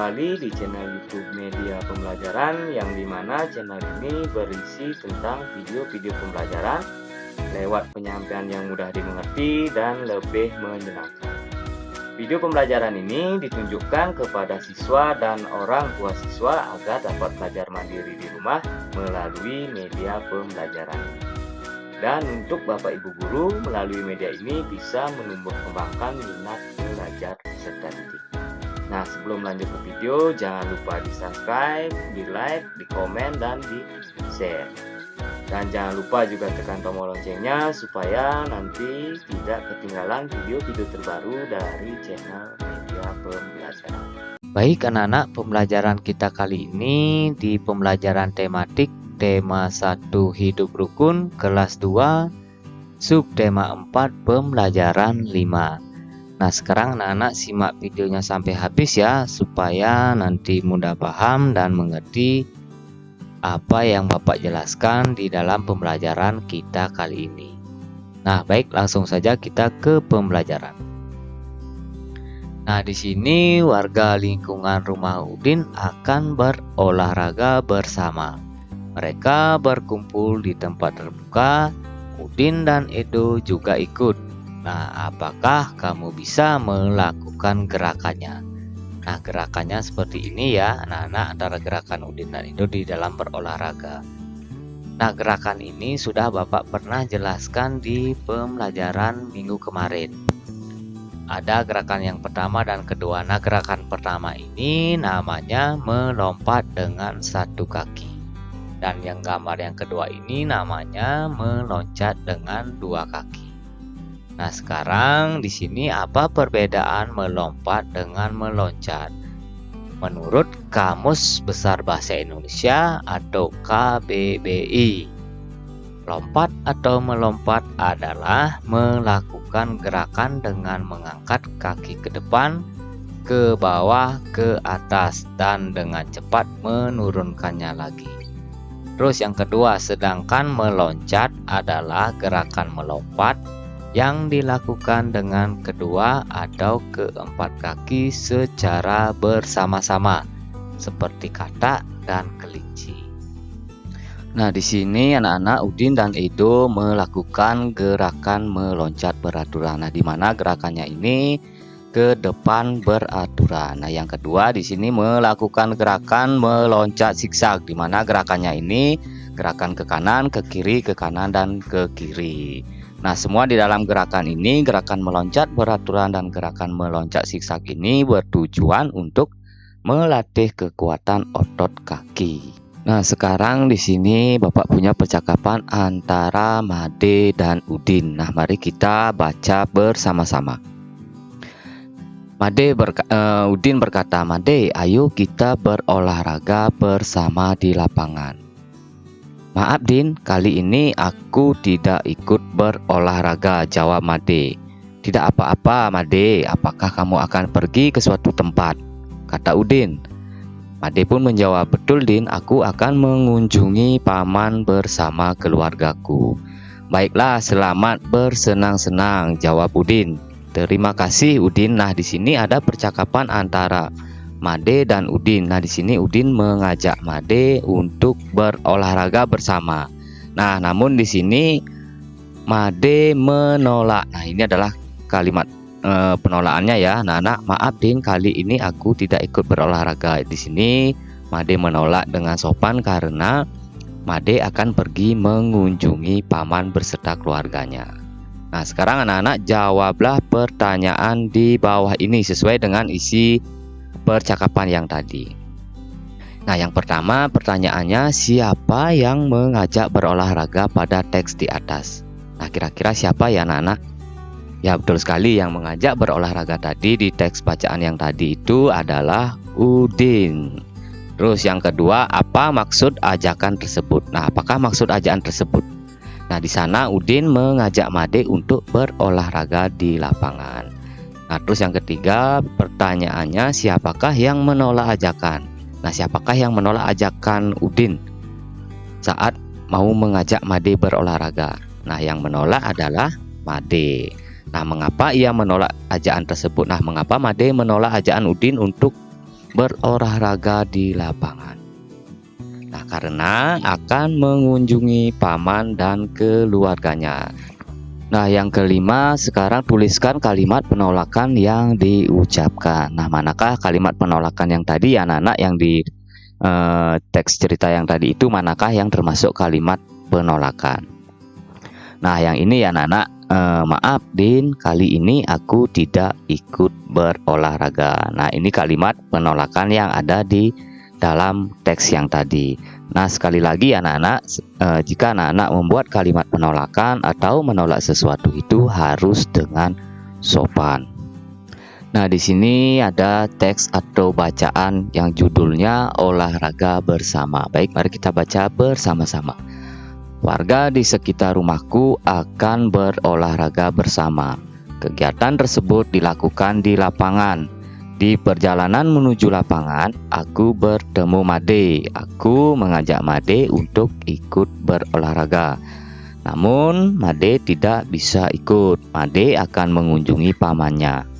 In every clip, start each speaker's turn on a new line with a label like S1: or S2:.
S1: kembali di channel YouTube Media Pembelajaran, yang dimana channel ini berisi tentang video-video pembelajaran lewat penyampaian yang mudah dimengerti dan lebih menyenangkan. Video pembelajaran ini ditunjukkan kepada siswa dan orang tua siswa agar dapat belajar mandiri di rumah melalui media pembelajaran ini. Dan untuk Bapak Ibu Guru, melalui media ini bisa menumbuh kembangkan minat belajar serta didik. Nah, sebelum lanjut ke video, jangan lupa di subscribe, di like, di komen, dan di share. Dan jangan lupa juga tekan tombol loncengnya supaya nanti tidak ketinggalan video-video terbaru dari channel Media Pembelajaran.
S2: Baik anak-anak, pembelajaran kita kali ini di pembelajaran tematik tema 1 hidup rukun kelas 2 subtema 4 pembelajaran 5. Nah, sekarang anak-anak simak videonya sampai habis ya, supaya nanti mudah paham dan mengerti apa yang Bapak jelaskan di dalam pembelajaran kita kali ini. Nah, baik, langsung saja kita ke pembelajaran. Nah, di sini warga lingkungan rumah Udin akan berolahraga bersama. Mereka berkumpul di tempat terbuka. Udin dan Edo juga ikut. Nah, apakah kamu bisa melakukan gerakannya? Nah, gerakannya seperti ini ya, anak-anak, antara gerakan Udin dan Edo di dalam berolahraga. Nah, gerakan ini sudah Bapak pernah jelaskan di pembelajaran minggu kemarin. Ada gerakan yang pertama dan kedua. Nah, gerakan pertama ini namanya melompat dengan satu kaki. Dan yang gambar yang kedua ini namanya meloncat dengan dua kaki. Nah, sekarang di sini apa perbedaan melompat dengan meloncat? Menurut Kamus Besar Bahasa Indonesia atau KBBI, lompat atau melompat adalah melakukan gerakan dengan mengangkat kaki ke depan, ke bawah, ke atas, dan dengan cepat menurunkannya lagi. Terus yang kedua, sedangkan meloncat adalah gerakan melompat yang dilakukan dengan kedua atau keempat kaki secara bersama-sama, seperti katak dan kelinci. Nah, di sini anak-anak Udin dan Edo melakukan gerakan meloncat beraturan. Nah, di mana gerakannya ini ke depan beraturan. Nah, yang kedua di sini melakukan gerakan meloncat zigzag, di mana gerakannya ini gerakan ke kanan, ke kiri, ke kanan, dan ke kiri. Nah, semua di dalam gerakan ini, gerakan meloncat beraturan dan gerakan meloncat zigzag ini bertujuan untuk melatih kekuatan otot kaki. Nah, sekarang di sini Bapak punya percakapan antara Made dan Udin. Nah, mari kita baca bersama-sama. Udin berkata, "Made, ayo kita berolahraga bersama di lapangan." "Maaf Din, kali ini aku tidak ikut berolahraga," jawab Made. "Tidak apa-apa Made, apakah kamu akan pergi ke suatu tempat?" kata Udin. Made pun menjawab, "Betul Din, aku akan mengunjungi paman bersama keluargaku." "Baiklah, selamat bersenang-senang," jawab Udin. "Terima kasih Udin." Nah, di sini ada percakapan antara Made dan Udin. Nah, di sini Udin mengajak Made untuk berolahraga bersama. Nah, namun di sini Made menolak. Nah, ini adalah kalimat penolakannya ya. Nah, "Maaf Din, kali ini aku tidak ikut berolahraga." Di sini Made menolak dengan sopan karena Made akan pergi mengunjungi paman beserta keluarganya. Nah, sekarang anak-anak jawablah pertanyaan di bawah ini sesuai dengan isi percakapan yang tadi. Nah, yang pertama pertanyaannya, siapa yang mengajak berolahraga pada teks di atas? Nah, kira-kira siapa ya anak-anak? Ya, betul sekali, yang mengajak berolahraga tadi di teks bacaan yang tadi itu adalah Udin. Terus yang kedua, apa maksud ajakan tersebut? Nah, apakah maksud ajakan tersebut? Nah, di sana Udin mengajak Made untuk berolahraga di lapangan. Nah, terus yang ketiga pertanyaannya, siapakah yang menolak ajakan? Nah, siapakah yang menolak ajakan Udin saat mau mengajak Made berolahraga? Nah, yang menolak adalah Made. Nah, mengapa ia menolak ajakan tersebut? Nah, mengapa Made menolak ajakan Udin untuk berolahraga di lapangan. Nah, karena akan mengunjungi paman dan keluarganya. Nah, yang kelima, sekarang tuliskan kalimat penolakan yang diucapkan. Nah, manakah kalimat penolakan yang tadi, anak-anak, yang di teks cerita yang tadi itu, manakah yang termasuk kalimat penolakan? Nah, yang ini ya anak-anak, maaf Din, kali ini aku tidak ikut berolahraga. Nah, ini kalimat penolakan yang ada di dalam teks yang tadi. Nah, sekali lagi anak-anak, jika anak-anak membuat kalimat penolakan atau menolak sesuatu itu harus dengan sopan. Nah, di sini ada teks atau bacaan yang judulnya olahraga bersama. Baik, mari kita baca bersama-sama. Warga di sekitar rumahku akan berolahraga bersama. Kegiatan tersebut dilakukan di lapangan. Di perjalanan menuju lapangan, aku bertemu Made. Aku mengajak Made untuk ikut berolahraga. Namun, Made tidak bisa ikut. Made akan mengunjungi pamannya.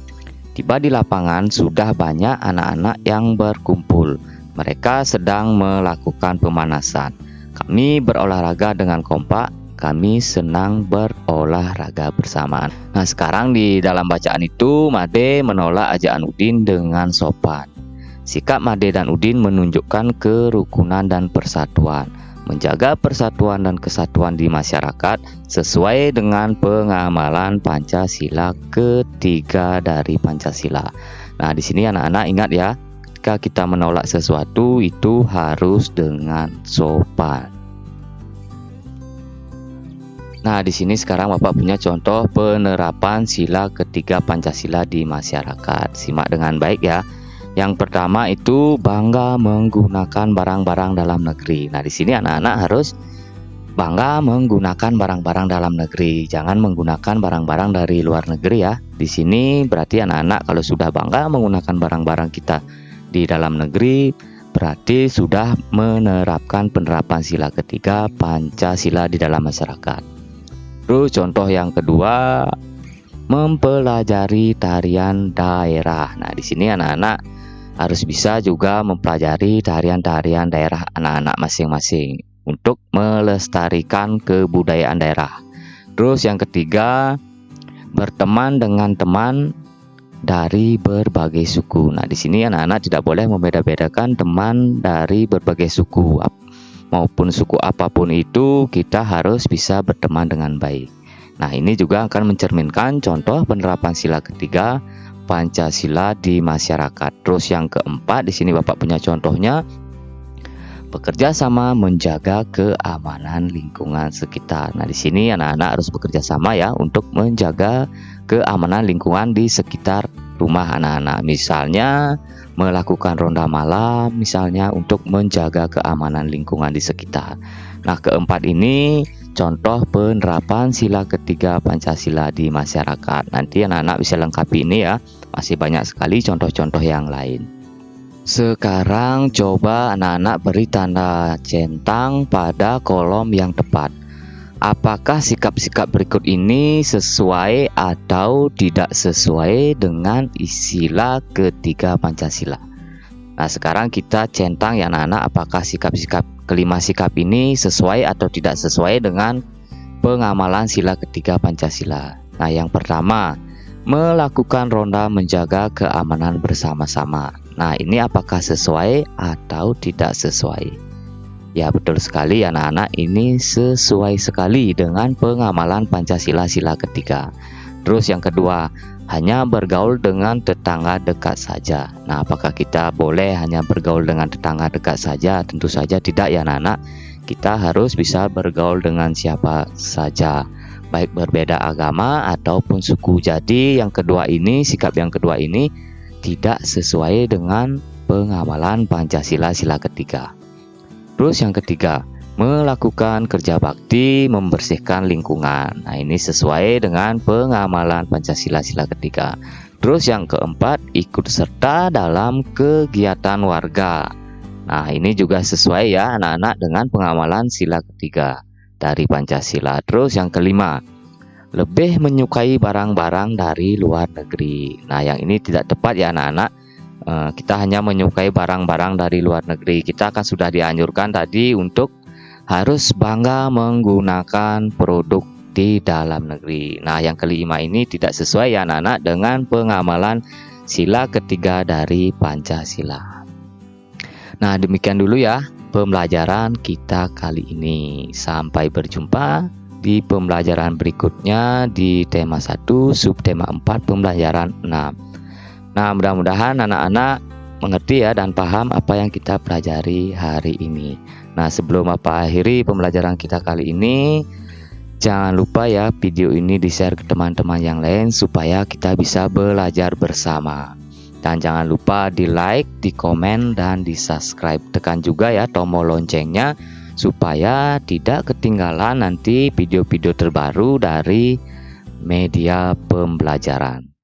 S2: Tiba di lapangan, sudah banyak anak-anak yang berkumpul. Mereka sedang melakukan pemanasan. Kami berolahraga dengan kompak. Kami senang berolahraga bersamaan. Nah, sekarang di dalam bacaan itu Made menolak ajakan Udin dengan sopan. Sikap Made dan Udin menunjukkan kerukunan dan persatuan, menjaga persatuan dan kesatuan di masyarakat sesuai dengan pengamalan Pancasila ketiga dari Pancasila. Nah, di sini anak-anak ingat ya, ketika kita menolak sesuatu itu harus dengan sopan. Nah, di sini sekarang Bapak punya contoh penerapan sila ketiga Pancasila di masyarakat. Simak dengan baik ya. Yang pertama itu bangga menggunakan barang-barang dalam negeri. Nah, di sini anak-anak harus bangga menggunakan barang-barang dalam negeri. Jangan menggunakan barang-barang dari luar negeri ya. Di sini berarti anak-anak kalau sudah bangga menggunakan barang-barang kita di dalam negeri, berarti sudah menerapkan penerapan sila ketiga Pancasila di dalam masyarakat. Terus contoh yang kedua, mempelajari tarian daerah. Nah, di sini anak-anak harus bisa juga mempelajari tarian-tarian daerah anak-anak masing-masing untuk melestarikan kebudayaan daerah. Terus yang ketiga, berteman dengan teman dari berbagai suku. Nah, di sini anak-anak tidak boleh membeda-bedakan teman dari berbagai suku. Maupun suku apapun itu, kita harus bisa berteman dengan baik. Nah, ini juga akan mencerminkan contoh penerapan sila ketiga Pancasila di masyarakat. Terus yang keempat, di sini Bapak punya contohnya, bekerja sama menjaga keamanan lingkungan sekitar. Nah, di sini anak-anak harus bekerja sama ya untuk menjaga keamanan lingkungan di sekitar rumah anak-anak. Misalnya melakukan ronda malam, misalnya untuk menjaga keamanan lingkungan di sekitar. Nah, keempat ini contoh penerapan sila ketiga Pancasila di masyarakat. Nanti anak-anak bisa lengkapi ini ya. Masih banyak sekali contoh-contoh yang lain. Sekarang coba anak-anak beri tanda centang pada kolom yang tepat. Apakah sikap-sikap berikut ini sesuai atau tidak sesuai dengan sila ketiga Pancasila? Nah, sekarang kita centang ya anak-anak, apakah sikap-sikap kelima sikap ini sesuai atau tidak sesuai dengan pengamalan sila ketiga Pancasila. Nah, yang pertama, melakukan ronda menjaga keamanan bersama-sama. Nah, ini apakah sesuai atau tidak sesuai? Ya, betul sekali anak-anak, ini sesuai sekali dengan pengamalan Pancasila sila ketiga. Terus yang kedua, hanya bergaul dengan tetangga dekat saja. Nah, apakah kita boleh hanya bergaul dengan tetangga dekat saja? Tentu saja tidak ya anak-anak. Kita harus bisa bergaul dengan siapa saja, baik berbeda agama ataupun suku. Jadi yang kedua ini, sikap yang kedua ini tidak sesuai dengan pengamalan Pancasila sila ketiga. Terus yang ketiga, melakukan kerja bakti membersihkan lingkungan. Nah, ini sesuai dengan pengamalan Pancasila sila ketiga. Terus yang keempat, ikut serta dalam kegiatan warga. Nah, ini juga sesuai ya anak-anak dengan pengamalan sila ketiga dari Pancasila. Terus yang kelima, lebih menyukai barang-barang dari luar negeri. Nah, yang ini tidak tepat ya anak-anak. Kita hanya menyukai barang-barang dari luar negeri. Kita kan sudah dianjurkan tadi untuk harus bangga menggunakan produk di dalam negeri. Nah, yang kelima ini tidak sesuai ya anak-anak dengan pengamalan sila ketiga dari Pancasila. Nah, demikian dulu ya pembelajaran kita kali ini. Sampai berjumpa di pembelajaran berikutnya di tema 1 subtema 4 pembelajaran 6. Nah, mudah-mudahan anak-anak mengerti ya dan paham apa yang kita pelajari hari ini. Nah, sebelum akhiri pembelajaran kita kali ini, jangan lupa ya video ini di-share ke teman-teman yang lain supaya kita bisa belajar bersama. Dan jangan lupa di-like, di-komen, dan di-subscribe. Tekan juga ya tombol loncengnya supaya tidak ketinggalan nanti video-video terbaru dari media pembelajaran.